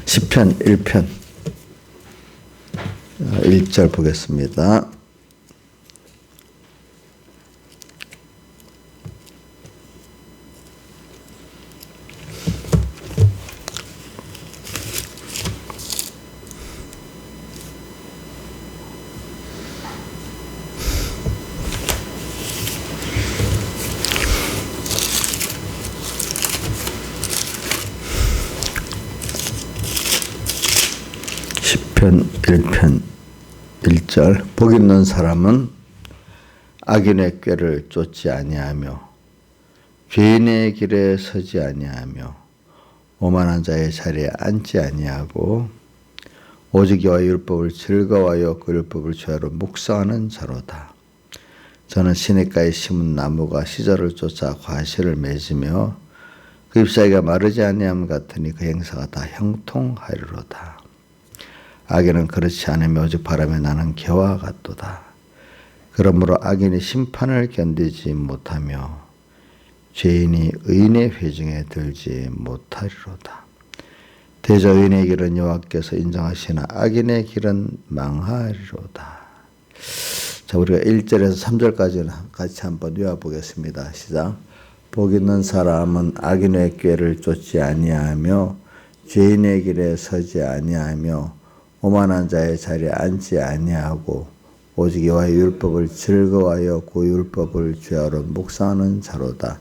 시편 1편 1절 보겠습니다. 시편 1편 1절 복 있는 사람은 악인의 꾀를 쫓지 아니하며 죄인의 길에 서지 아니하며 오만한 자의 자리에 앉지 아니하고 오직 여호와의 율법을 즐거워하여 그 율법을 죄로 묵상하는 자로다. 저는 시냇가에 심은 나무가 시절을 쫓아 과실을 맺으며 그 잎사귀가 마르지 아니함 같으니 그 행사가 다 형통하리로다. 악인은 그렇지 않으며 오직 바람에 나는 개와 같도다. 그러므로 악인이 심판을 견디지 못하며 죄인이 의인의 회중에 들지 못하리로다. 대저 의인의 길은 여호와께서 인정하시나 악인의 길은 망하리로다. 자, 우리가 1절에서 3절까지는 같이 한번 외워보겠습니다. 시작. 복 있는 사람은 악인의 꾀를 쫓지 아니하며 죄인의 길에 서지 아니하며 오만한 자의 자리에 앉지 아니하고 오직 여호와의 율법을 즐거워하여 그 율법을 죄하러 묵상하는 자로다.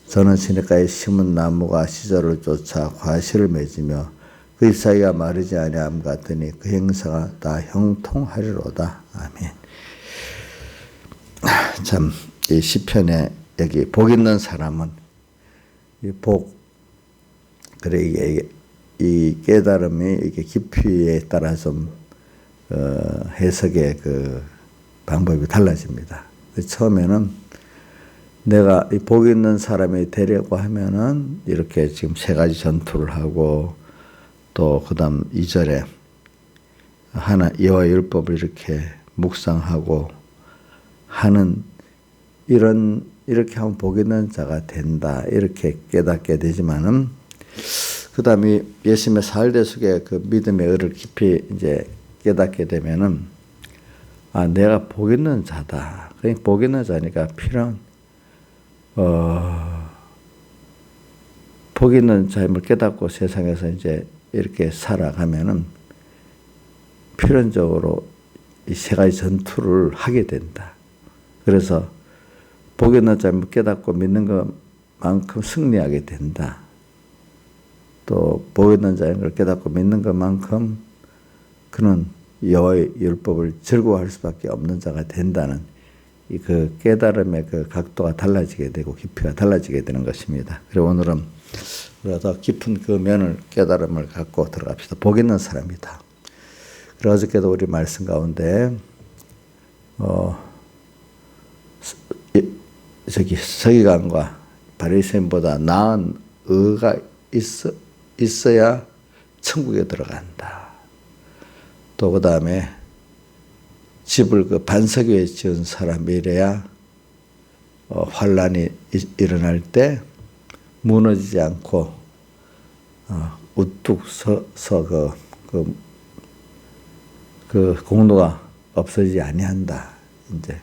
저는 시냇가에 심은 나무가 시절을 쫓아 과실을 맺으며 그 잎사귀가 마르지 아니함 같으니 그 행사가 다 형통하리로다. 아멘. 참, 이 시편에 여기 복 있는 사람은 이 복, 그래 이게 이 깨달음이 이게 깊이에 따라 좀 해석의 그 방법이 달라집니다. 처음에는 내가 이 복 있는 사람이 되려고 하면은 이렇게 지금 세 가지 전투를 하고 또 그다음 2절에 하나 여호와의 율법을 이렇게 묵상하고 하는 이렇게 하면 복 있는 자가 된다. 이렇게 깨닫게 되지만은 그 다음에 예수님의 사흘대 속에 그 믿음의 의를 깊이 이제 깨닫게 되면은, 아, 내가 복 있는 자다. 그러니까 복 있는 자니까 필요한, 복 있는 자임을 깨닫고 세상에서 이제 이렇게 살아가면은 필연적으로 이 세 가지 전투를 하게 된다. 그래서 복 있는 자임을 깨닫고 믿는 것만큼 승리하게 된다. 또 복 있는 자인 걸 깨닫고 믿는 것만큼 그는 여호와의 율법을 즐거워할 수밖에 없는 자가 된다는 이 그 깨달음의 그 각도가 달라지게 되고 깊이가 달라지게 되는 것입니다. 그리고 오늘은 우리가 더 깊은 그 면을 깨달음을 갖고 들어갑시다. 복 있는 사람이다. 그리고 어저께도 우리 말씀 가운데 서기관과 바리새인보다 나은 의가 있어야 천국에 들어간다. 또 그 다음에 집을 그 반석 위에 지은 사람이래야 환란이 일어날 때 무너지지 않고 우뚝 서서 그 공로가 없어지지 아니한다. 이제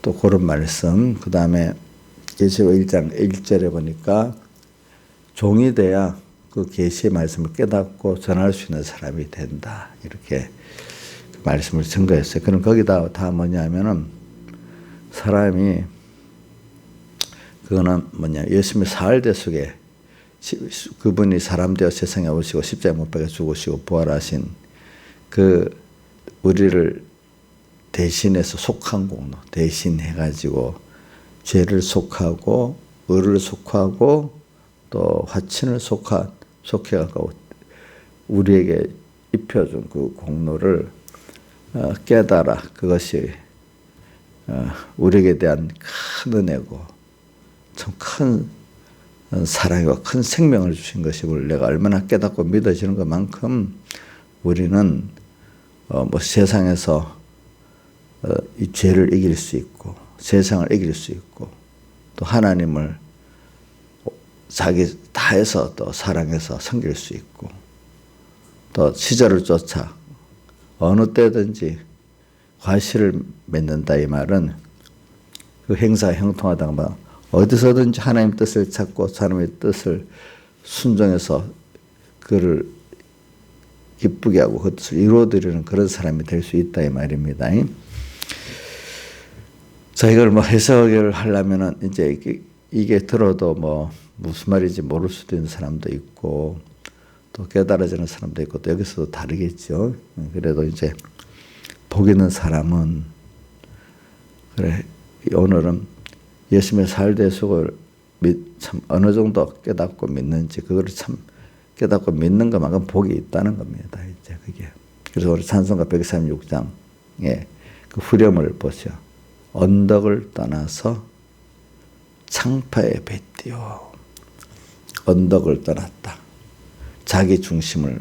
또 그런 말씀. 그 다음에 계시록 1장 1절에 보니까 종이 돼야 그 계시의 말씀을 깨닫고 전할 수 있는 사람이 된다. 이렇게 그 말씀을 증거했어요. 그럼 거기다 다 뭐냐면은 사람이 그거는 뭐냐 예수님의 사흘대 속에 그분이 사람 되어 세상에 오시고 십자가에 못 박혀 죽으시고 부활하신 그 우리를 대신해서 속한 공로 대신해가지고 죄를 속하고 의를 속하고 또 화친을 속해갖고 우리에게 입혀준 그 공로를 깨달아 그것이 우리에게 대한 큰 은혜고 참 큰 사랑이고 큰 생명을 주신 것이 내가 얼마나 깨닫고 믿어지는 것만큼 우리는 뭐 세상에서 이 죄를 이길 수 있고 세상을 이길 수 있고 또 하나님을 자기 다해서 또 사랑해서 섬길 수 있고 또 시절을 쫓아 어느 때든지 과실을 맺는다 이 말은 그 행사가 형통하다가 막 어디서든지 하나님 뜻을 찾고 사람의 뜻을 순종해서 그를 기쁘게 하고 그 뜻을 이루어드리는 그런 사람이 될 수 있다 이 말입니다. 자, 이걸 뭐 해석을 하려면은 이제 이게 들어도 뭐 무슨 말인지 모를 수도 있는 사람도 있고 또 깨달아지는 사람도 있고 또 여기서도 다르겠죠. 그래도 이제 복 있는 사람은 그래 오늘은 예수님의 살대속을 참 어느 정도 깨닫고 믿는지 그거를 참 깨닫고 믿는 것만큼 복이 있다는 겁니다. 이제 그게 그래서 우리 찬송가 136장에 그 후렴을 보죠. 언덕을 떠나서 창파에 뱉디오. 언덕을 떠났다. 자기 중심을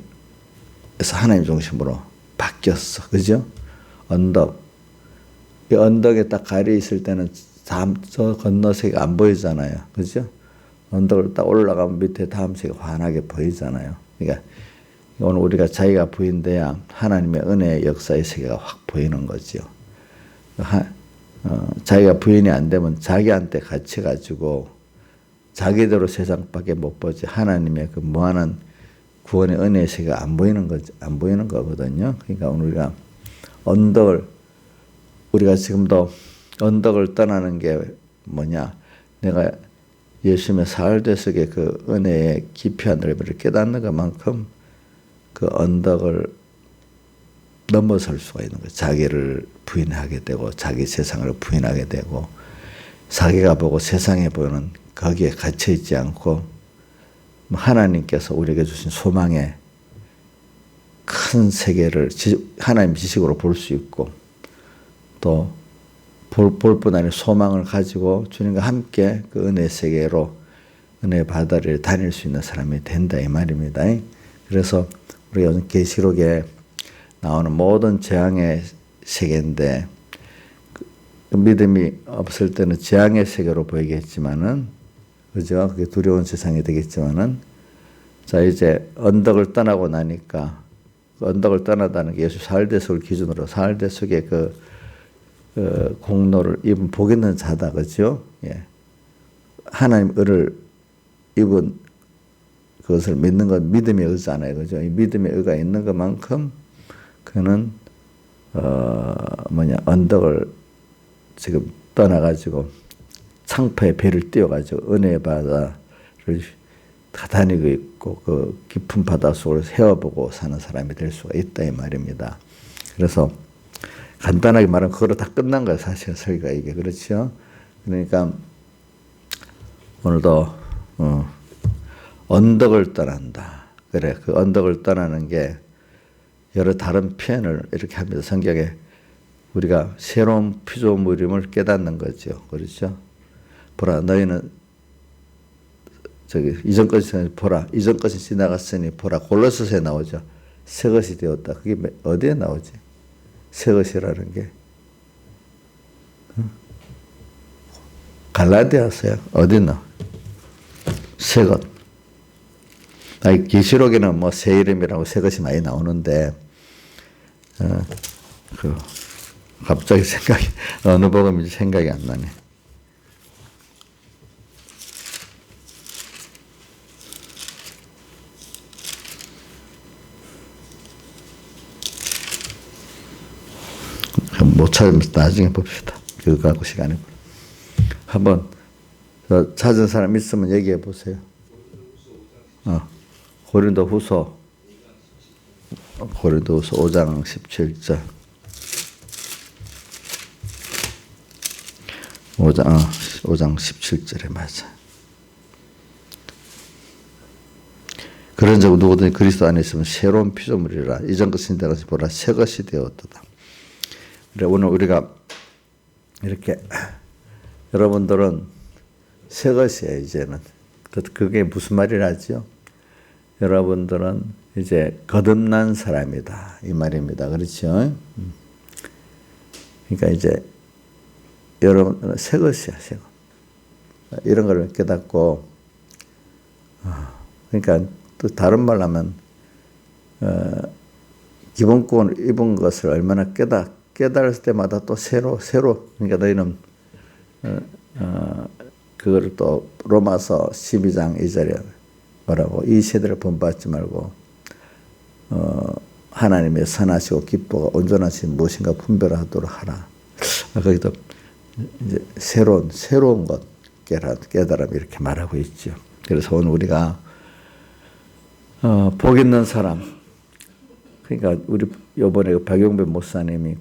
해서 하나님 중심으로 바뀌었어. 그죠? 언덕. 이 언덕에 딱 가려 있을 때는 저 건너색이 안 보이잖아요. 그죠? 언덕을 딱 올라가면 밑에 다음 색이 환하게 보이잖아요. 그러니까 오늘 우리가 자기가 부인돼야 하나님의 은혜의 역사의 세계가 확 보이는 거죠. 자기가 부인이 안 되면 자기한테 갇혀가지고 자기대로 세상밖에 못 보지 하나님의 그 무한한 구원의 은혜의 세계가 안 보이는 거거든요. 그러니까 오늘 우리가 지금도 언덕을 떠나는 게 뭐냐? 내가 예수님의 사흘대속의 그 은혜의 깊이와 넓이를 깨닫는 것만큼 그 언덕을 넘어설 수가 있는 거예요. 자기를 부인하게 되고 자기 세상을 부인하게 되고 자기가 보고 세상에 보이는 거기에 갇혀 있지 않고 하나님께서 우리에게 주신 소망의 큰 세계를 하나님 지식으로 볼 수 있고 또 볼 뿐 아니라 소망을 가지고 주님과 함께 그 은혜 세계로 은혜 바다를 다닐 수 있는 사람이 된다 이 말입니다. 그래서 우리가 요즘 계시록에 나오는 모든 재앙의 세계인데 그 믿음이 없을 때는 재앙의 세계로 보이겠지만은 그죠? 그게 두려운 세상이 되겠지만은 자 이제 언덕을 떠나고 나니까 그 언덕을 떠나다는 게 예수 사흘대속을 기준으로 사흘대속의 그 공로를 입은 복 있는 자다 그죠? 예. 하나님 을을 입은 그것을 믿는 건 믿음의 의잖아요, 그죠? 이 믿음의 의가 있는 것만큼 그는 언덕을 지금 떠나가지고 창파의 배를 띄워가지고 은혜의 바다를 다 다니고 있고 그 깊은 바다 속을 헤어보고 사는 사람이 될 수가 있다 이 말입니다. 그래서 간단하게 말하면 그거로 다 끝난 거예요, 사실 설교가 이게 그렇죠. 그러니까 오늘도 언덕을 떠난다. 그래 그 언덕을 떠나는 게 여러 다른 표현을 이렇게 합니다. 성경에 우리가 새로운 피조물임을 깨닫는 거죠. 그렇죠? 보라 너희는 이전 것이 보라 이전 것이 지나갔으니 보라 골로새서에 나오죠. 새 것이 되었다. 그게 어디에 나오지? 새 것이라는 게 갈라디아서요. 어디 나와? 새 것. 계시록에는 뭐 새 이름이라고 새 것이 많이 나오는데 갑자기 어느 복음인지 생각이 안 나네. 못 찾으면 나중에 봅시다. 그거 갖고 시간에 한번 찾은 사람 있으면 얘기해 보세요. 고린도후서 5장 17절. 5장 17절에 맞아. 그런 적 누구든지 그리스도 안에 있으면 새로운 피조물이라 이전 것이 되어서 보라 새 것이 되었도다. 그래 오늘 우리가 이렇게 여러분들은 새 것이에요 이제는. 그게 무슨 말이라죠? 여러분들은 이제 거듭난 사람이다 이 말입니다. 그렇죠? 그러니까 이제 여러분들은 새 것이야 새 것. 이런 걸 깨닫고 그러니까 또 다른 말로 하면 기본권을 입은 것을 얼마나 깨달을 때마다 또 새로 그러니까 너희는 그거를 또 로마서 12장 2절에 뭐라고 이 세대를 본받지 말고 하나님의 선하시고 기뻐가 온전하신 무엇인가 분별하도록 하라. 거기도 이제 새로운 것 깨달음 이렇게 말하고 있죠. 그래서 오늘 우리가 복 있는 사람, 그러니까 우리 이번에 박용배 목사님이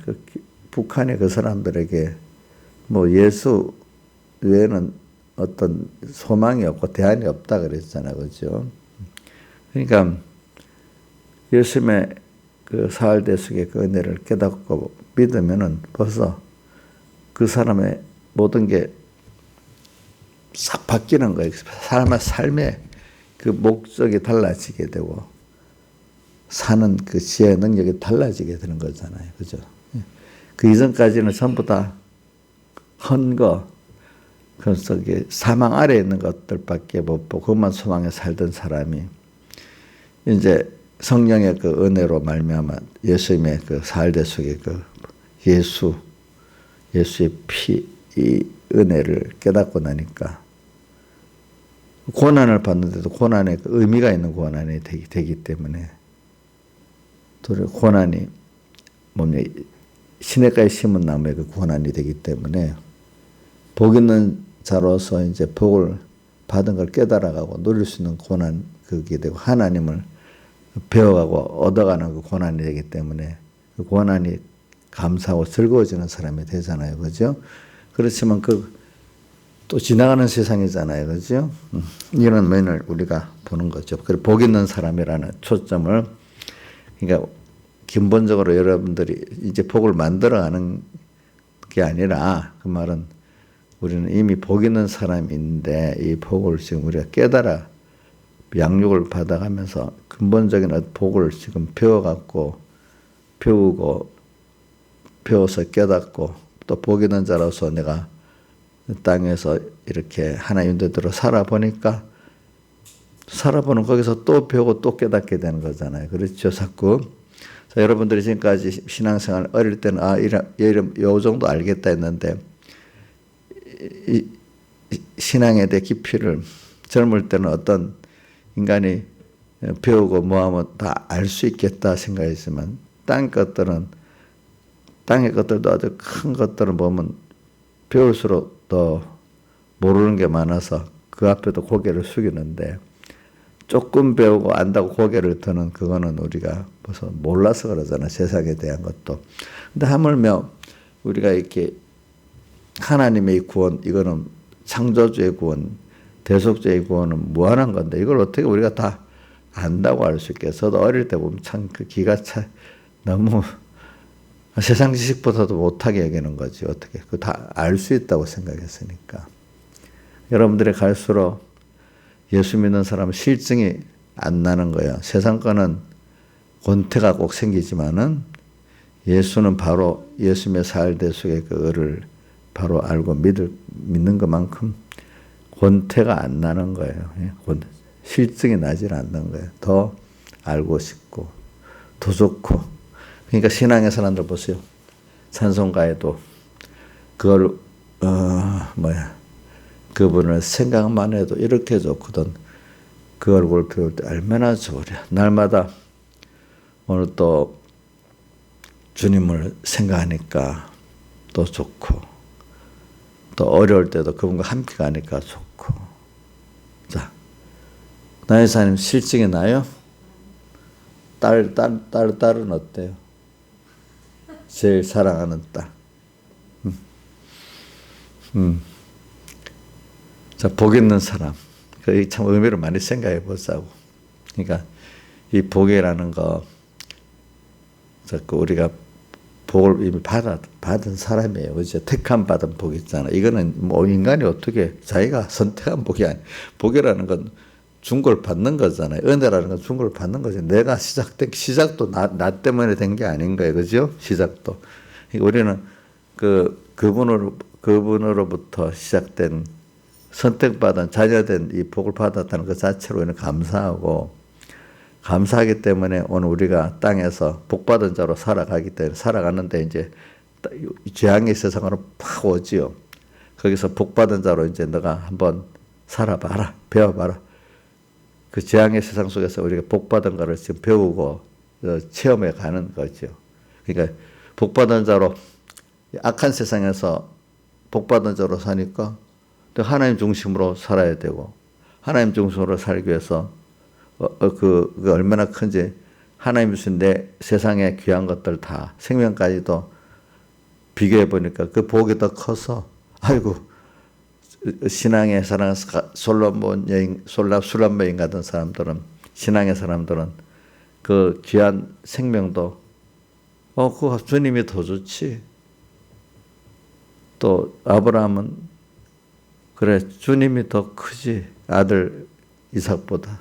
북한의 그 사람들에게 뭐 예수 외에는 어떤 소망이 없고 대안이 없다 그랬잖아요, 그렇죠? 그러니까 예수님의 그 사흘 대속의 그 은혜를 깨닫고 믿으면은 벌써 그 사람의 모든 게 싹 바뀌는 거예요. 사람의 삶의 그 목적이 달라지게 되고 사는 그 지혜의 능력이 달라지게 되는 거잖아요. 그죠? 그 이전까지는 전부 다 헌거, 그 속에 사망 아래에 있는 것들밖에 못 보고 그것만 소망에 살던 사람이 이제 성령의 그 은혜로 말미암아 예수님의 그 사흘 대속의 그 예수의 피, 이 은혜를 깨닫고 나니까 고난을 받는데도 고난에 그 의미가 있는 고난이 되기 때문에 또 고난이 뭐냐 시냇가에 심은 나무의 그 고난이 되기 때문에 복 있는 자로서 이제 복을 받은 걸 깨달아가고 누릴 수 있는 고난 그게 되고 하나님을 배워가고 얻어가는 그 고난이 되기 때문에 그 고난이 감사하고 즐거워지는 사람이 되잖아요, 그죠? 그렇지만 또 지나가는 세상이잖아요, 그죠? 이런 면을 우리가 보는 거죠. 그리고 복 있는 사람이라는 초점을 그러니까 근본적으로 여러분들이 이제 복을 만들어가는 게 아니라 그 말은 우리는 이미 복 있는 사람인데 이 복을 지금 우리가 깨달아 양육을 받아가면서 근본적인 복을 지금 배워서 깨닫고 또 복 있는 자로서 내가 땅에서 이렇게 하나님 뜻대로 살아보니까 살아보는 거기서 또 배우고 또 깨닫게 되는 거잖아요. 그렇죠, 자꾸. 자, 여러분들이 지금까지 신앙생활 어릴 때는 요 정도 알겠다 했는데 이 신앙에 대해 깊이를 젊을 때는 어떤 인간이 배우고 뭐하면 다 알 수 있겠다 생각했지만 땅의 것들도 아주 큰 것들을 보면 배울수록 더 모르는 게 많아서 그 앞에도 고개를 숙이는데 조금 배우고 안다고 고개를 드는 그거는 우리가 벌써 몰라서 그러잖아, 세상에 대한 것도. 근데 하물며 우리가 이렇게 하나님의 구원, 이거는 창조주의 구원, 대속주의 구원은 무한한 건데 이걸 어떻게 우리가 다 안다고 할 수 있겠어? 저도 어릴 때 보면 참 그 기가 너무 세상 지식보다도 못하게 여기는 거지. 어떻게 그 다 알 수 있다고 생각했으니까. 여러분들이 갈수록 예수 믿는 사람은 실증이 안 나는 거예요. 세상 거는 권태가 꼭 생기지만은 예수는 바로 예수님의 사흘 대속의 그 을을 바로 알고 믿는 것만큼 권태가 안 나는 거예요. 실증이 나질 않는 거예요. 더 알고 싶고 더 좋고. 그러니까 신앙의 사람들 보세요. 찬송가에도 그걸 그분을 생각만 해도 이렇게 좋거든. 그 얼굴 배울 때 얼마나 좋으랴. 날마다 오늘 또 주님을 생각하니까 또 좋고 또 어려울 때도 그분과 함께 가니까 좋고. 자, 나의 사님 실증이 나요? 딸은 어때요? 제일 사랑하는 딸. 자, 복 있는 사람. 그 참 의미를 많이 생각해 보자고. 그러니까 이 복이라는 거, 자꾸 우리가 복을 이미 받은 사람이에요. 그죠? 택함 받은 복 있잖아. 이거는 뭐 인간이 어떻게 자기가 선택한 복이 아니. 복이라는 건 준 걸 받는 거잖아요. 은혜라는 건 준 걸 받는 거죠. 내가 시작도 나 때문에 된 게 아닌 거예요. 그죠? 시작도. 그러니까 우리는 그분으로부터 시작된 선택받은 자녀된 이 복을 받았다는 그 자체로는 감사하기 때문에 오늘 우리가 땅에서 복받은 자로 살아가기 때문에 살아가는데 이제 재앙의 세상으로 팍 오지요. 거기서 복받은 자로 이제 너가 한번 살아봐라, 배워봐라. 그 재앙의 세상 속에서 우리가 복받은 거를 지금 배우고 체험해 가는 거죠. 그러니까 복받은 자로 악한 세상에서 복받은 자로 사니까 또 하나님 중심으로 살아야 되고 하나님 중심으로 살기 위해서 그 얼마나 큰지 하나님 주신 내 세상의 귀한 것들 다 생명까지도 비교해 보니까 그 복이 더 커서 아이고 신앙의 사랑에서 술람보 여인 같은 사람들은 신앙의 사람들은 그 귀한 생명도 그 주님이 더 좋지. 또 아브라함은 그래 주님이 더 크지 아들 이삭보다.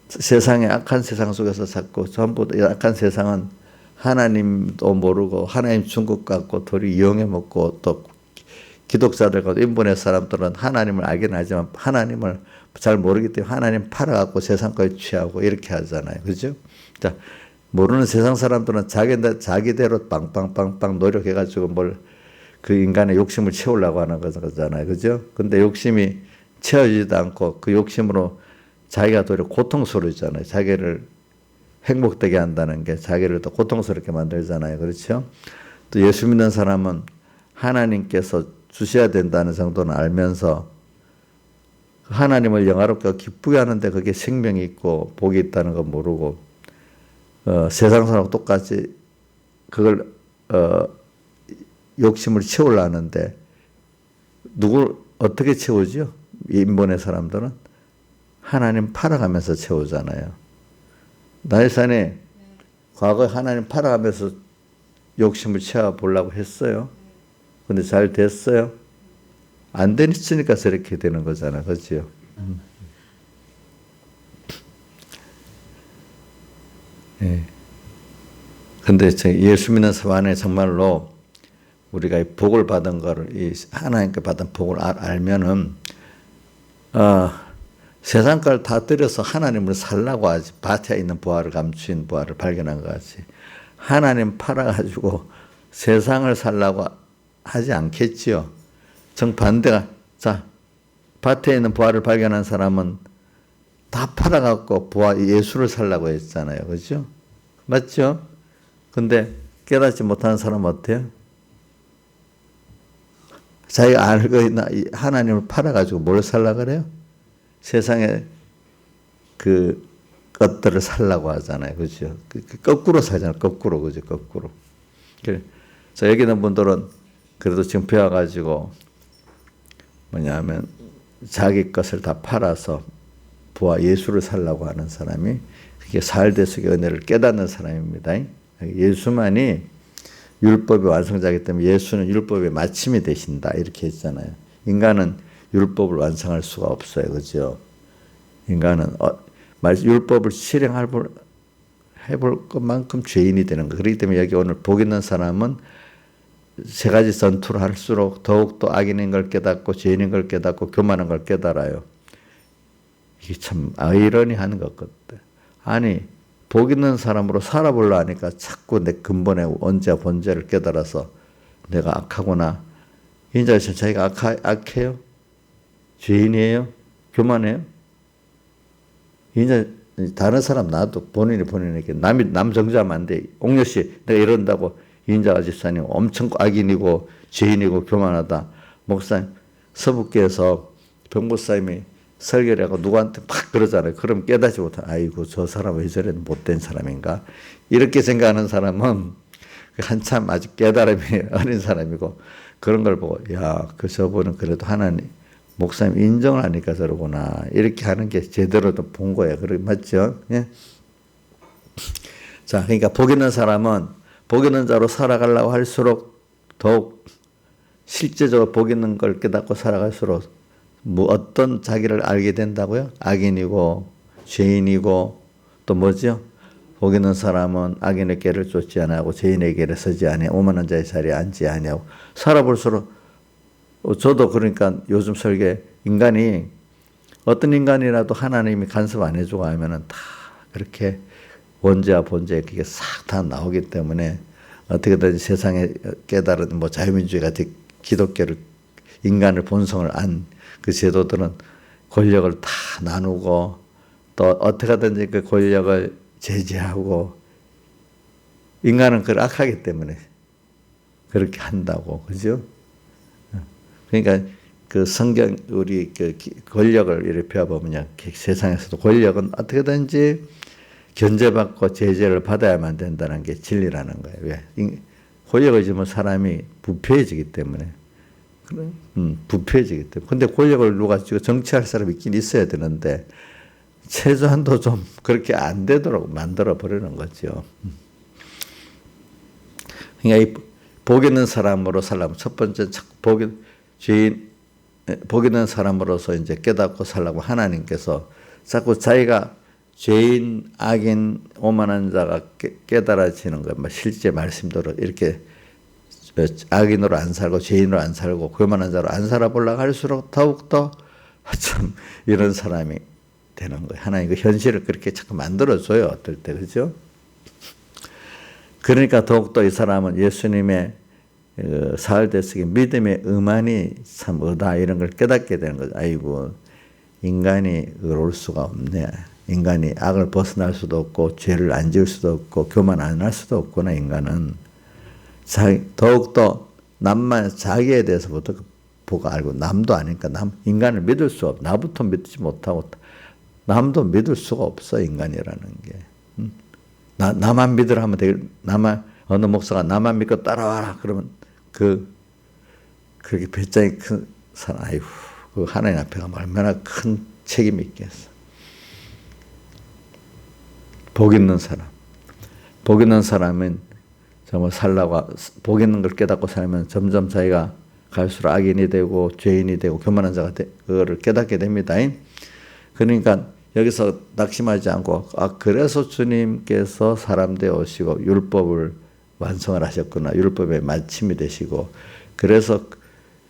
세상의 악한 세상 속에서 자꾸 전부 악한 세상은 하나님도 모르고 하나님 준 것 같고 도리 이용해 먹고 또 기독자들과 인본의 사람들은 하나님을 알긴 하지만 하나님을 잘 모르기 때문에 하나님 팔아갖고 세상 거에 취하고 이렇게 하잖아요. 그죠? 자, 모르는 세상 사람들은 자기대로 빵빵빵빵 노력해가지고 그 인간의 욕심을 채우려고 하는 거잖아요. 그죠? 근데 욕심이 채워지지도 않고 그 욕심으로 자기가 도리어 고통스러워지잖아요. 자기를 행복되게 한다는 게 자기를 더 고통스럽게 만들잖아요. 그렇죠? 또 예수 믿는 사람은 하나님께서 주셔야 된다는 정도는 알면서 하나님을 영화롭게 기쁘게 하는데 그게 생명이 있고 복이 있다는 거 모르고 세상 사람하고 똑같이 그걸 욕심을 채우려 하는데 누굴 어떻게 채우죠? 인본의 사람들은 하나님 팔아가면서 채우잖아요. 나일산이 과거에 하나님 팔아가면서 욕심을 채워보려고 했어요. 근데 잘 됐어요? 안 되니까 저렇게 되는 거잖아요. 그렇죠? 예. 근데 예수 믿는 사람 안에 정말로 우리가 이 복을 받은 거를, 이 하나님께 받은 복을 알면은, 세상 걸 다 들여서 하나님을 살라고 하지. 밭에 있는 부활을 감추인 부활을 발견한 것 같이. 하나님 팔아가지고 세상을 살라고 하지 않겠지요. 정반대가, 자, 밭에 있는 부활을 발견한 사람은 다 팔아갖고 예수를 살라고 했잖아요. 그죠? 맞죠? 근데 깨닫지 못하는 사람은 어때요? 자기가 알고 있나, 하나님을 팔아가지고 뭘 살라고 그래요? 세상에 그 것들을 살라고 하잖아요. 그죠? 거꾸로 살잖아요. 거꾸로. 그죠? 거꾸로. 그래서 여기 있는 분들은 그래도 지금 배워가지고 뭐냐면 자기 것을 다 팔아서 예수를 살라고 하는 사람이 그게 살대속의 은혜를 깨닫는 사람입니다. 예수만이 율법의 완성자이기 때문에 예수는 율법의 마침이 되신다. 이렇게 했잖아요. 인간은 율법을 완성할 수가 없어요. 그죠? 인간은 율법을 실행해볼 것만큼 죄인이 되는 거예요. 그렇기 때문에 여기 오늘 복 있는 사람은 세 가지 전투를 할수록 더욱더 악인인 걸 깨닫고 죄인인 걸 깨닫고 교만한 걸 깨달아요. 이게 참 아이러니한 것 같아. 아니 복 있는 사람으로 살아보려 하니까 자꾸 내 근본의 원죄와 본죄를 깨달아서 내가 악하구나. 인자 자기가 악해요? 죄인이에요? 교만해요? 이제 다른 사람 나도 본인에게 남 정죄하면 안 돼. 옥녀 씨 내가 이런다고 인자 집사님 엄청 악인이고 죄인이고 교만하다. 목사님 서북교에서 병목사님이 설교를 하고 누구한테 막 그러잖아요. 그럼 깨닫지 못한 아이고 저 사람 왜 저래 못된 사람인가. 이렇게 생각하는 사람은 한참 아직 깨달음이 어린 사람이고 그런 걸 보고 야, 저분은 그래도 하나님 목사님 인정을 하니까 저러구나. 이렇게 하는 게 제대로 본 거예요. 맞죠? 예? 자, 그러니까 복 있는 사람은 복 있는 자로 살아가려고 할수록 더욱 실제적으로 복 있는 걸 깨닫고 살아갈수록 어떤 자기를 알게 된다고요? 악인이고 죄인이고 또 뭐죠? 복 있는 사람은 악인의 길을 쫓지 아니하고 죄인의 길에 서지 아니하고 오만한 자의 자리에 앉지 아니하고 살아볼수록 저도 그러니까 요즘 설계 인간이 어떤 인간이라도 하나님이 간섭 안 해주고 하면은 다 그렇게 원죄와 본죄 그게 싹 다 나오기 때문에 어떻게든 세상에 깨달은 뭐 자유민주주의 같은 기독교를 인간을 본성을 안 그 제도들은 권력을 다 나누고 또 어떻게든지 그 권력을 제재하고 인간은 그걸 악하기 때문에 그렇게 한다고 그죠? 그러니까 그 성경 우리 그 권력을 이렇게 배워보면요 세상에서도 권력은 어떻게든지 견제받고 제재를 받아야만 된다는 게 진리라는 거예요. 왜? 권력을 주면 사람이 부패해지기 때문에. 부패해지기 때문에. 근데 권력을 누가 쥐고 정치할 사람이 있긴 있어야 되는데, 최소한도 좀 그렇게 안 되도록 만들어 버리는 거죠. 그러니까 이 복 있는 사람으로 살려면 첫 번째 복 있는 사람으로서 이제 깨닫고 살라고 하나님께서 자꾸 자기가 죄인, 악인, 오만한 자가 깨달아지는 거예요. 실제 말씀대로 이렇게 악인으로 안 살고 죄인으로 안 살고 교만한 자로 안 살아보려고 할수록 더욱더 참 이런 사람이 되는 거예요. 하나님 그 현실을 그렇게 자꾸 만들어줘요. 어떨 때 그죠? 그러니까 더욱더 이 사람은 예수님의 사흘대속의 믿음의 의만이 참 의다 이런 걸 깨닫게 되는 거죠. 아이고 인간이 의로울 수가 없네. 인간이 악을 벗어날 수도 없고 죄를 안 지을 수도 없고 교만 안 할 수도 없구나. 인간은 더욱더 남만 자기에 대해서부터 보고 알고 남도 아니까 인간을 믿을 수 없어. 나부터 믿지 못하고 남도 믿을 수가 없어. 인간이라는 게. 나만 믿으라 하면 되게 어느 목사가 나만 믿고 따라와라 그러면 그렇게 배짱이 큰 사람 아이고 그 하나님 앞에 가면 얼마나 큰 책임이 있겠어. 복 있는 사람은 정말 살라고 복 있는 걸 깨닫고 살면 점점 자기가 갈수록 악인이 되고 죄인이 되고 교만한 자가 그거를 깨닫게 됩니다. 그러니까 여기서 낙심하지 않고 그래서 주님께서 사람 되어 오시고 율법을 완성을 하셨구나. 율법의 마침이 되시고 그래서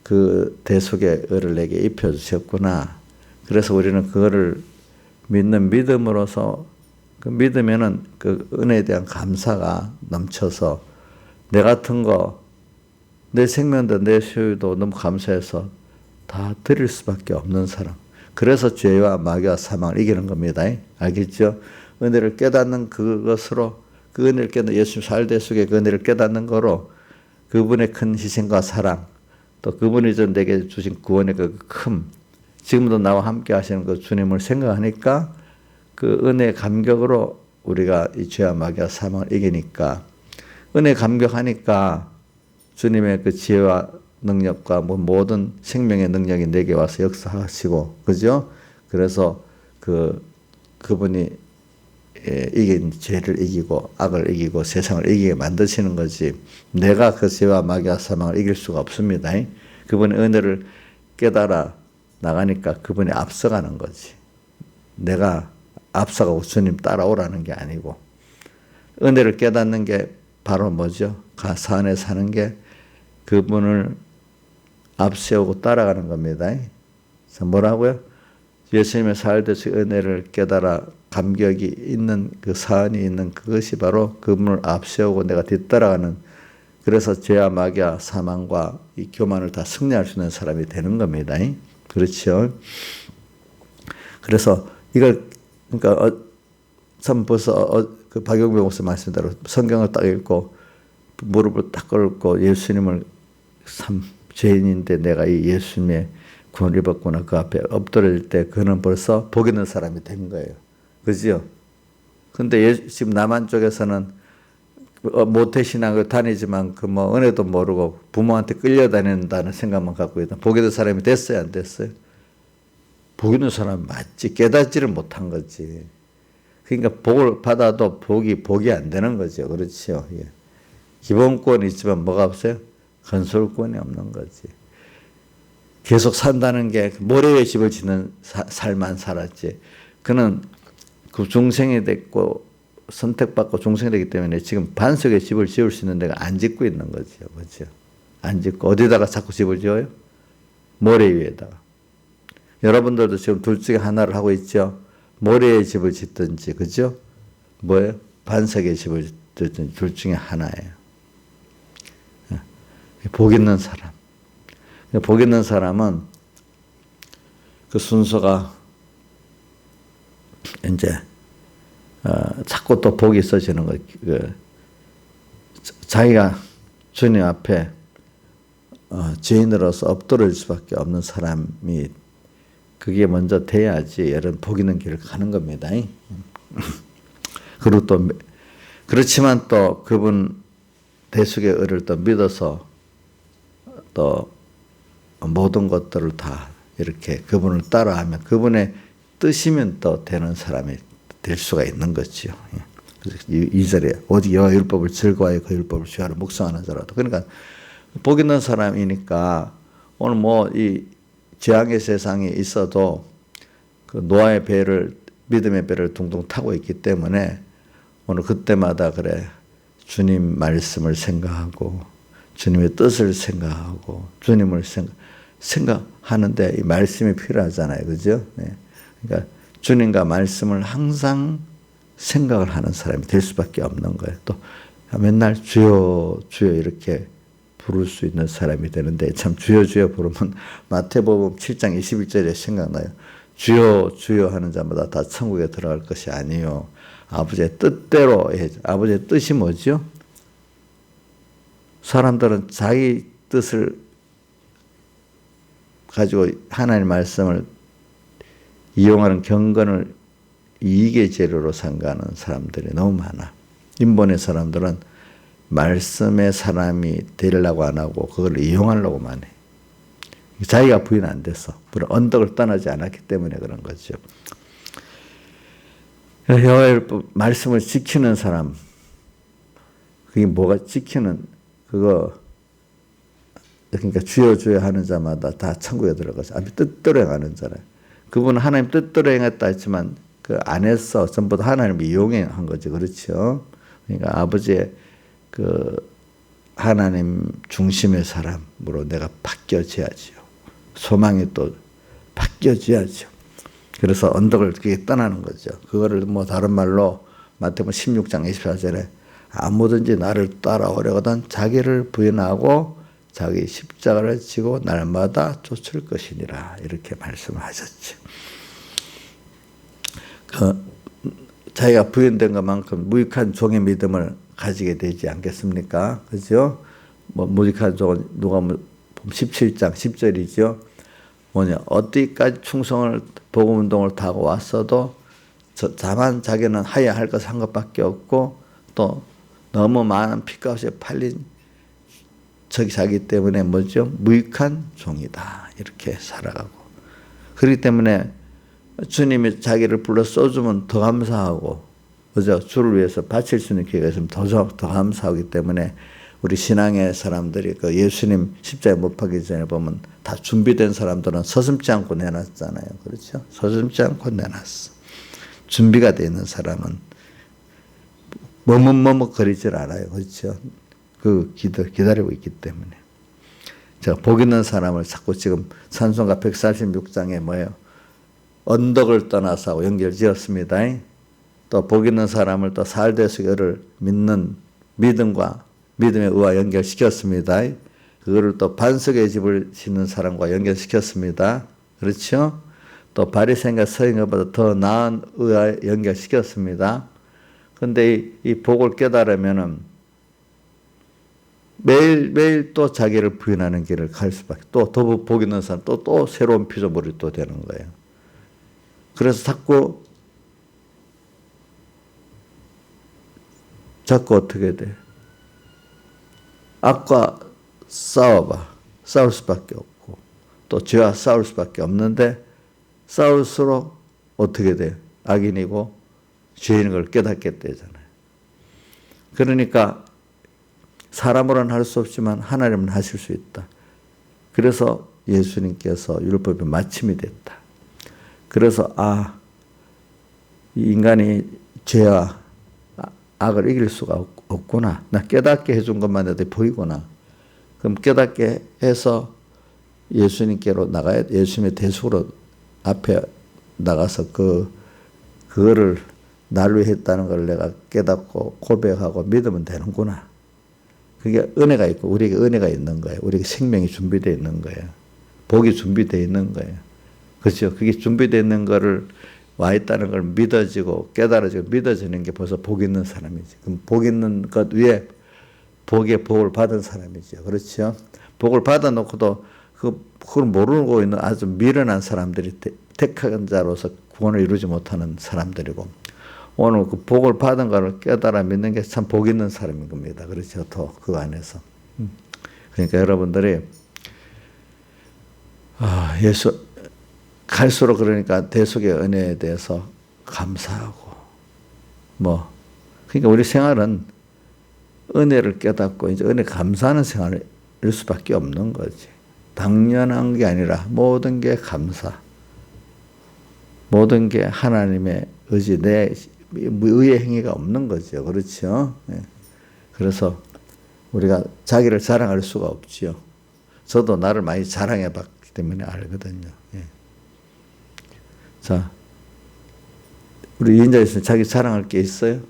그 대속의 의를 내게 입혀주셨구나. 그래서 우리는 그거를 믿는 믿음으로서 그 믿으면은 그 은혜에 대한 감사가 넘쳐서 내 같은 거 내 생명도 내 소유도 너무 감사해서 다 드릴 수밖에 없는 사람. 그래서 죄와 마귀와 사망을 이기는 겁니다. 알겠죠? 은혜를 깨닫는 그것으로 그 은혜를 깨닫는 예수님 사흘대속의 그 은혜를 깨닫는 거로 그분의 큰 희생과 사랑 또 그분이 전 내게 주신 구원의 그 큰 지금도 나와 함께 하시는 그 주님을 생각하니까 그 은혜 감격으로 우리가 이 죄와 마귀와 사망을 이기니까 은혜 감격하니까 주님의 그 지혜와 능력과 모든 생명의 능력이 내게 와서 역사하시고 그죠? 그래서 그분이 이긴 죄를 이기고 악을 이기고 세상을 이기게 만드시는 거지 내가 그 죄와 마귀와 사망을 이길 수가 없습니다. 그분의 은혜를 깨달아 나가니까 그분이 앞서가는 거지. 내가 앞서가고 주님 따라오라는 게 아니고 은혜를 깨닫는 게 바로 뭐죠? 사안에 사는 게 그분을 앞세우고 따라가는 겁니다. 그래서 뭐라고요? 예수님의 사흘대속 은혜를 깨달아 감격이 있는 그 사안이 있는 그것이 바로 그분을 앞세우고 내가 뒤따라가는 그래서 죄와 마귀와 사망과 이 교만을 다 승리할 수 있는 사람이 되는 겁니다. 그렇죠? 그래서 이걸 그러니까 참 벌써 그 박용배 목사 말씀대로 성경을 딱 읽고 무릎을 딱 꿇고 예수님을 참 죄인인데 내가 이 예수님의 구원을 입었구나 그 앞에 엎드릴 때 그는 벌써 복 있는 사람이 된 거예요. 그죠? 근데 지금 남한 쪽에서는 모태신앙을 다니지만 그 뭐 은혜도 모르고 부모한테 끌려다닌다는 생각만 갖고 있다. 복 있는 사람이 됐어요, 안 됐어요? 복 있는 사람 맞지. 깨닫지를 못한 거지. 그러니까 복을 받아도 복이 안 되는 거죠. 그렇죠. 예. 기본권이 있지만 뭐가 없어요? 건설권이 없는 거지. 계속 산다는 게 모래 위에 집을 짓는 살만 살았지. 그는 그 중생이 됐고 선택받고 중생이 되기 때문에 지금 반석에 집을 지을 수 있는 데가 안 짓고 있는 거죠. 그렇죠? 안 짓고 어디다가 자꾸 집을 지어요? 모래 위에다가. 여러분들도 지금 둘 중에 하나를 하고 있죠. 모래의 집을 짓든지, 그죠? 뭐예요? 반석의 집을 짓든지 둘 중에 하나예요. 복 있는 사람. 복 있는 사람은 그 순서가 이제 자꾸 또 복이 있어지는 거. 자기가 주님 앞에 죄인으로서 엎드릴 수밖에 없는 사람이 그게 먼저 돼야지 이런 복 있는 길을 가는 겁니다. 그리고 또 그렇지만 또 그분 대속의 의를 또 믿어서 또 모든 것들을 다 이렇게 그분을 따라하면 그분의 뜻이면 또 되는 사람이 될 수가 있는 거지요. 이 절에 오직 여호와 율법을 즐거워하여 그 율법을 주야로 묵상하는 자라도. 그러니까 복 있는 사람이니까 오늘 뭐 이 재앙의 세상에 있어도 그 노아의 배를 믿음의 배를 둥둥 타고 있기 때문에 오늘 그때마다 그래 주님 말씀을 생각하고 주님의 뜻을 생각하고 주님을 생각하는데 이 말씀이 필요하잖아요, 그죠? 네. 그러니까 주님과 말씀을 항상 생각을 하는 사람이 될 수밖에 없는 거예요. 또 맨날 주여 주여 이렇게 부를 수 있는 사람이 되는데 참 주여 주여 부르면 마태복음 7장 21절에 생각나요. 주여 주여 하는 자마다 다 천국에 들어갈 것이 아니요 아버지의 뜻대로 해야죠. 아버지의 뜻이 뭐죠? 사람들은 자기 뜻을 가지고 하나님의 말씀을 이용하는 경건을 이익의 재료로 삼가는 사람들이 너무 많아. 인본의 사람들은 말씀의 사람이 되려고 안 하고 그걸 이용하려고만 해. 자기가 부인 안 돼서 언덕을 떠나지 않았기 때문에 그런 거죠. 여호와의 말씀을 지키는 사람, 그게 뭐가 지키는 그거 그러니까 주여 주여 하는 자마다 다 천국에 들어가서 아버지 뜻대로 행하는 자라. 그분은 하나님 뜻대로 행했다 했지만 그 안에서 전부 다 하나님을 이용한 거죠, 그렇죠? 그러니까 아버지의 그 하나님 중심의 사람으로 내가 바뀌어져야죠. 소망이 또 바뀌어져야죠. 그래서 언덕을 그게 떠나는 거죠. 그거를 뭐 다른 말로 마태복음 16장 24절에 아무든지 나를 따라오려거든 자기를 부인하고 자기 십자가를 지고 날마다 쫓을 것이니라 이렇게 말씀을 하셨죠. 자기가 부인된 것만큼 무익한 종의 믿음을 가지게 되지 않겠습니까? 그죠? 뭐 무익한 종은 누가복음 17장 10절이죠. 뭐냐 어디까지 충성을 복음 운동을 타고 왔어도 다만 자기는 하야 할 것 한 것밖에 없고 또 너무 많은 피값에 팔린 자기 때문에 뭐죠? 무익한 종이다 이렇게 살아가고 그렇기 때문에 주님이 자기를 불러 써주면 더 감사하고 그죠? 주를 위해서 바칠 수 있는 기회가 있으면 더 감사하기 때문에 우리 신앙의 사람들이 그 예수님 십자가에 못 박히기 전에 보면 다 준비된 사람들은 서슴지 않고 내놨잖아요. 그렇죠? 서슴지 않고 내놨어. 준비가 되어 있는 사람은 머뭇머뭇거리질 않아요. 그렇죠? 그 기다리고 있기 때문에. 제가 복 있는 사람을 자꾸 지금 찬송가 146장에 뭐예요? 언덕을 떠나서 연결 지었습니다. 또 복 있는 사람을 또 살대수교를 믿는 믿음과 믿음의 의와 연결시켰습니다. 그거를 또 반석의 집을 짓는 사람과 연결시켰습니다. 그렇죠? 또 바리새인과 서인과보다 더 나은 의와 연결시켰습니다. 그런데 이 복을 깨달으면은 매일 또 자기를 부인하는 길을 갈 수밖에 또 더 복 있는 사람 또 새로운 피조물이 또 되는 거예요. 그래서 자꾸 어떻게 돼? 악과 싸울 수밖에 없고 또 죄와 싸울 수밖에 없는데 싸울수록 어떻게 돼? 악인이고 죄인인 걸 깨닫게 되잖아요. 그러니까 사람으로는 할 수 없지만 하나님은 하실 수 있다. 그래서 예수님께서 율법의 마침이 됐다. 그래서 이 인간이 죄와 악을 이길 수가 없구나. 나 깨닫게 해준 것만 해도 보이구나. 그럼 깨닫게 해서 예수님께로 나가야, 예수님의 대속으로 앞에 나가서 그거를 날 위해 했다는 걸 내가 깨닫고 고백하고 믿으면 되는구나. 그게 은혜가 있고, 우리에게 은혜가 있는 거예요. 우리에게 생명이 준비되어 있는 거예요. 복이 준비되어 있는 거예요. 그렇죠? 그게 준비되어 있는 거를 와 있다는 걸 믿어지고 깨달아지고 믿어지는 게 벌써 복 있는 사람이지. 그럼 복 있는 것 위에 복의 복을 받은 사람이죠. 그렇죠? 복을 받아놓고도 그걸 모르고 있는 아주 미련한 사람들이 택한 자로서 구원을 이루지 못하는 사람들이고, 오늘 그 복을 받은 것을 깨달아 믿는 게 참 복 있는 사람인 겁니다. 그렇죠? 더 그 안에서. 그러니까 여러분들이 예수 갈수록 그러니까 대속의 은혜에 대해서 감사하고 그러니까 우리 생활은 은혜를 깨닫고 이제 은혜 감사하는 생활일 수밖에 없는 거지. 당연한 게 아니라 모든 게 감사. 모든 게 하나님의 의지, 내 의의 행위가 없는 거죠. 그렇죠? 그래서 우리가 자기를 자랑할 수가 없지요. 저도 나를 많이 자랑해 봤기 때문에 알거든요. 자, 우리 인자에서 자기 자랑할 게 있어요?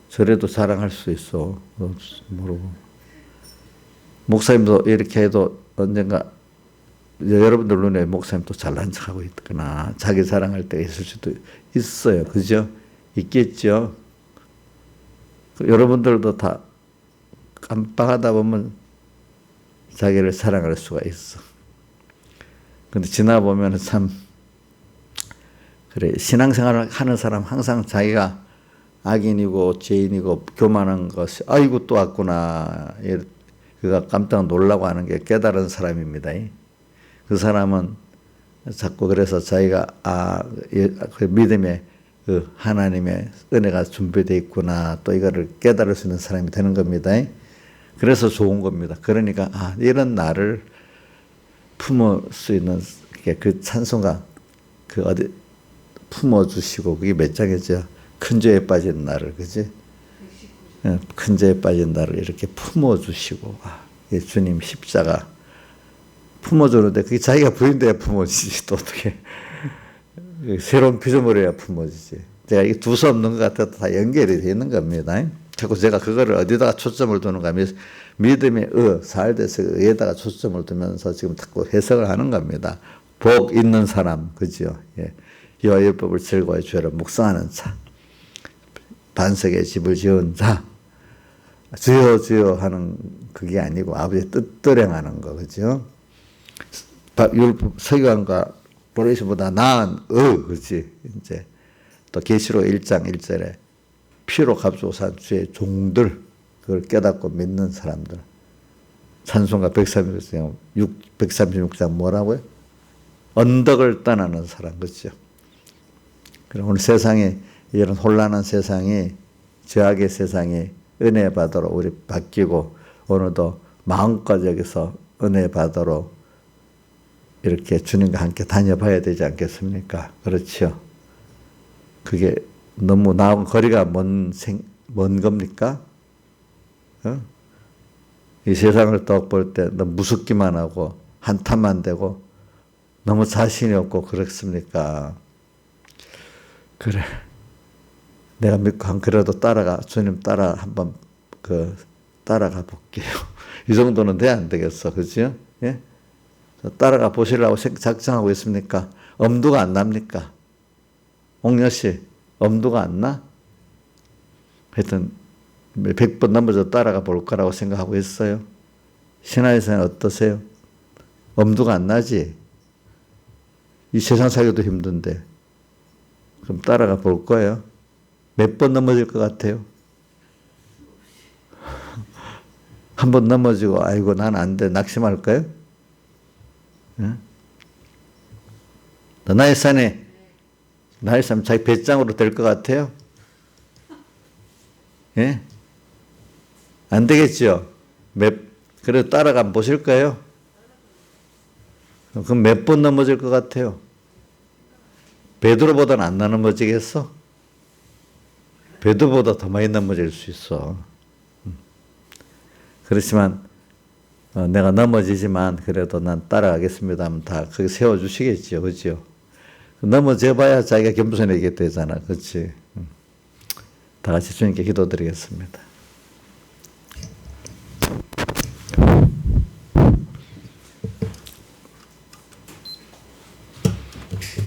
저래도 자랑할 수 있어. 모르고. 목사님도 이렇게 해도 언젠가 여러분들 눈에 목사님도 잘난 척하고 있거나 자기 자랑할 때가 있을 수도 있어요. 그죠? 있겠죠? 여러분들도 다 깜빡하다 보면 자기를 사랑할 수가 있어. 근데 지나보면 참, 그래, 신앙생활을 하는 사람 항상 자기가 악인이고 죄인이고 교만한 것이, 아이고 또 왔구나. 그가 깜짝 놀라고 하는 게 깨달은 사람입니다. 그 사람은 자꾸 그래서 자기가, 그 믿음에 그 하나님의 은혜가 준비되어 있구나. 또 이거를 깨달을 수 있는 사람이 되는 겁니다. 그래서 좋은 겁니다. 그러니까, 이런 나를 품을 수 있는 그 찬송가, 품어주시고, 그게 몇 장이죠? 큰 죄에 빠진 나를, 그지? 큰 죄에 빠진 나를 이렇게 품어주시고, 주님 십자가 품어주는데, 그게 자기가 부인돼야 품어지지, 또 어떻게. 새로운 피조물을 해야 품어지지. 제가 이게 두서 없는 것 같아도 다 연결이 되어 있는 겁니다. 자꾸 제가 그거를 어디다가 초점을 두는가 하면, 믿음의 사알데스 의에다가 초점을 두면서 지금 자꾸 해석을 하는 겁니다. 복 있는 사람, 그죠? 여호와의 율법을 즐거워해 주야를 묵상하는 자, 반석의 집을 지은 자, 주여 주여 하는 그게 아니고 아버지의 뜻대로 행하는 거, 그죠? 서기관과 보레시보다 나은 그렇지? 이제 또 계시록 1장 1절에 피로 값주고 산 주의 종들, 그걸 깨닫고 믿는 사람들. 찬송가 136장 뭐라고요? 언덕을 떠나는 사람, 그렇죠? 그럼 오늘 세상에, 이런 혼란한 세상이, 죄악의 세상이 은혜 받으러 우리 바뀌고, 오늘도 마음껏 여기서 은혜 받으러 이렇게 주님과 함께 다녀봐야 되지 않겠습니까? 그렇죠? 그게 너무 나하고 거리가 먼 겁니까? 이 세상을 딱 볼 때 너무 무섭기만 하고 한탄만 되고 너무 자신이 없고 그렇습니까? 그래. 내가 믿고 그래도 주님 따라 한번 따라가 볼게요. 이 정도는 돼야 안 되겠어. 그죠? 예? 따라가 보시려고 작정하고 있습니까? 엄두가 안 납니까? 옥녀 씨, 엄두가 안 나? 하여튼 100번 넘어져 따라가 볼 거라고 생각하고 있어요. 신앙에서는 어떠세요? 엄두가 안 나지? 이 세상 살기도 힘든데. 그럼 따라가 볼 거예요? 몇 번 넘어질 것 같아요? 한 번 넘어지고, 아이고, 난 안 돼. 낙심할까요? 나의 산에, 나의 삶 자기 배짱으로 될 것 같아요? 예? 안 되겠죠? 그래도 따라가 보실 거예요? 그럼 몇 번 넘어질 것 같아요? 베드로보다는 안 넘어지겠어? 베드로보다 더 많이 넘어질 수 있어. 그렇지만 내가 넘어지지만 그래도 난 따라가겠습니다 하면 다 거기 세워주시겠죠. 그죠? 넘어져 봐야 자기가 겸손하게 되잖아. 그렇지? 다 같이 주님께 기도드리겠습니다.